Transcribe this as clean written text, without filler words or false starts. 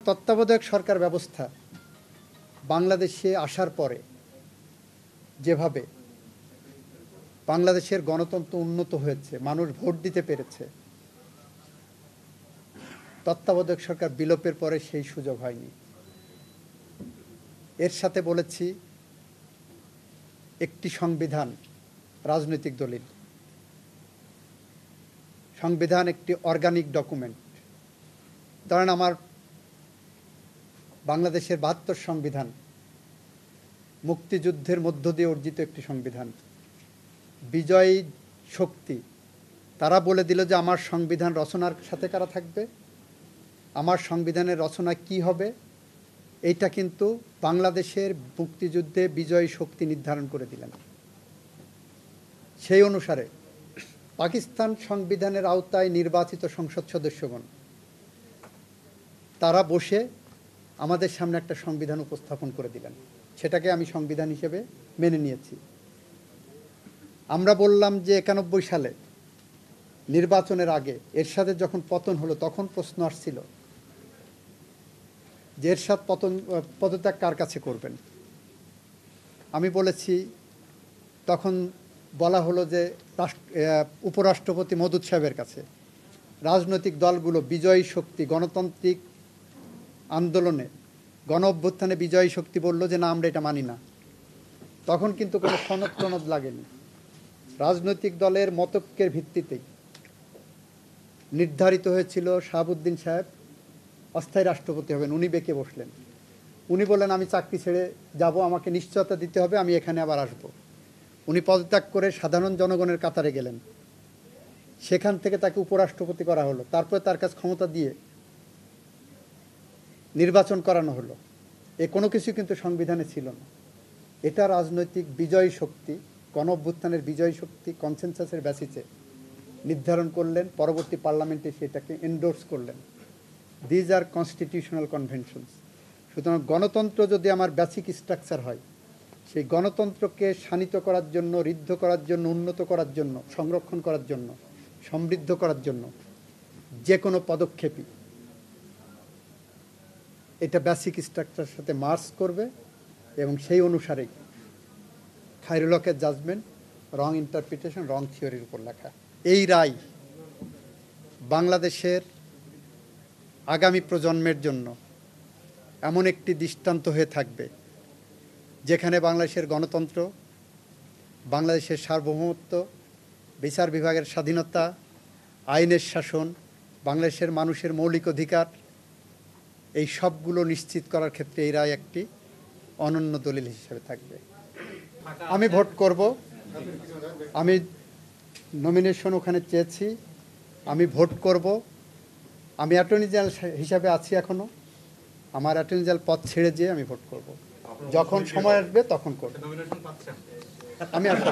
তত্ত্বাবধায়ক সরকার ব্যবস্থা বাংলাদেশে আসার পরে যেভাবে বাংলাদেশের গণতন্ত্র উন্নত হয়েছে, মানুষ ভোট দিতে পেরেছে, তত্ত্বাবধায়ক সরকার বিলোপের পরে সেই সুযোগ হয়নি। এর সাথে বলেছি একটি সংবিধান রাজনৈতিক দলিল। সংবিধান একটি অর্গানিক ডকুমেন্ট। ধরেন আমার বাংলাদেশের ৭২ সংবিধান মুক্তিযুদ্ধের মধ্য দিয়ে অর্জিত একটি সংবিধান। বিজয়ী শক্তি তারা বলে দিল যে আমার সংবিধান রচনার সাথে কারা থাকবে, আমার সংবিধানের রচনা কি হবে, এইটা কিন্তু বাংলাদেশের মুক্তিযুদ্ধে বিজয়ী শক্তি নির্ধারণ করে দিলেন। সেই অনুসারে পাকিস্তান সংবিধানের আওতায় নির্বাচিত সংসদ সদস্যগণ তারা বসে আমাদের সামনে একটা সংবিধান উপস্থাপন করে দিলেন। সেটাকে আমি সংবিধান হিসেবে মেনে নিয়েছি। আমরা বললাম যে ৯১ সালে নির্বাচনের আগে এরশাদের যখন পতন হলো তখন প্রশ্ন আসছিল যে এরশাদ পদত্যাগ কার কাছে করবেন। আমি বলেছি, তখন বলা হলো যে উপরাষ্ট্রপতি মওদুদ সাহেবের কাছে। রাজনৈতিক দলগুলো বিজয়ী শক্তি গণতান্ত্রিক আন্দোলনে গণ অভ্যুত্থানে বিজয়ী শক্তি বলল যে না, আমরা এটা মানি না। তখন কিন্তু কোনো সনদ টনদ লাগেনি। রাজনৈতিক দলের মতৈক্যের ভিত্তিতেই নির্ধারিত হয়েছিল শাহাবুদ্দিন সাহেব অস্থায়ী রাষ্ট্রপতি হবেন। উনি বেঁকে বসলেন। উনি বললেন আমি চাকরি ছেড়ে যাব, আমাকে নিশ্চয়তা দিতে হবে, আমি এখানে আবার আসব। উনি পদত্যাগ করে সাধারণ জনগণের কাতারে গেলেন। সেখান থেকে তাকে উপরাষ্ট্রপতি করা হলো। তারপরে তার কাছে ক্ষমতা দিয়ে নির্বাচন করানো হলো। এ কোনো কিছু কিন্তু সংবিধানে ছিল না। এটা রাজনৈতিক বিজয়ী শক্তি, গণ অভ্যুত্থানের বিজয়ী শক্তি কনসেনসাসের বেসিসে নির্ধারণ করলেন, পরবর্তী পার্লামেন্টে সেটাকে এন্ডোর্স করলেন। These are constitutional conventions. সুতরাং গণতন্ত্র যদি আমার বেসিক স্ট্রাকচার হয়, সেই গণতন্ত্রকে শানিত করার জন্য, ঋদ্ধ করার জন্য, উন্নত করার জন্য, সংরক্ষণ করার জন্য, সমৃদ্ধ করার জন্য যে কোনো পদক্ষেপই এটা বেসিক স্ট্রাকচারের সাথে মার্জ করবে এবং সেই অনুসারেই খায়রুল হকের জাজমেন্ট রং ইন্টারপ্রিটেশন, রং থিওরির উপর লেখা। এই রায় বাংলাদেশের আগামী প্রজন্মের জন্য এমন একটি দৃষ্টান্ত হয়ে থাকবে যেখানে বাংলাদেশের গণতন্ত্র, বাংলাদেশের সার্বভৌমত্ব, বিচার বিভাগের স্বাধীনতা, আইনের শাসন, বাংলাদেশের মানুষের মৌলিক অধিকার, এই সবগুলো নিশ্চিত করার ক্ষেত্রে এই রায় একটি অনন্য দলিল হিসেবে থাকবে। আমি ভোট করব। আমি নমিনেশন ওখানে চেয়েছি, আমি ভোট করব। আমি অ্যাটর্নি জেনারেল হিসাবে আছি এখনও। আমার অ্যাটর্নি জেনারেল পদ ছেড়ে যেয়ে আমি ভোট করব। যখন সময় আসবে তখন করব। আমি আশা